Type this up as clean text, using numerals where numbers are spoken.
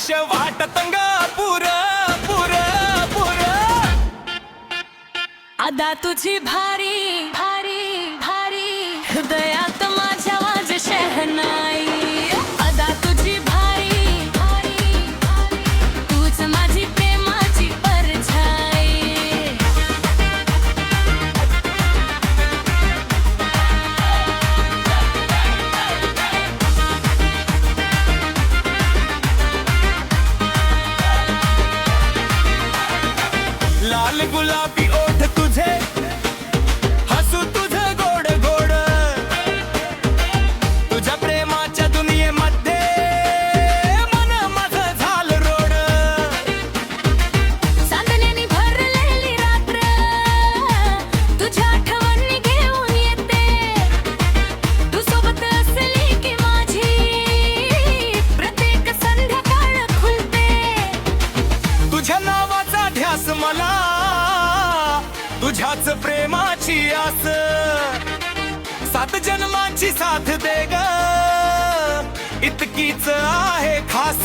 आयुष्य वाटतं ग पुर पुर पुर. अदा तुझी भारी भारी भारी हृदयात माझ्या वाज शहनाई. अदा तुझी भारी भारी भारी तूच माझी प्रेमाची परछाई. लाल गुलाबी ओठ तुझे, हसू तुझं गोड गोड. तुझ्या प्रेमाच्या दुनियेमध्ये मन माझं झालं रोड. चांदण्यानी भरलेली रात्र तुझ्या आठवणी घेऊन येते. तू सोबत असली की माझी प्रत्येक संध्याकाळ खुलते. तुझ्या नावाचा ध्यास मला, तुझ्याच प्रेमाची आस. 7 जन्मांची साथ दे ग, इतकीच आहे खास.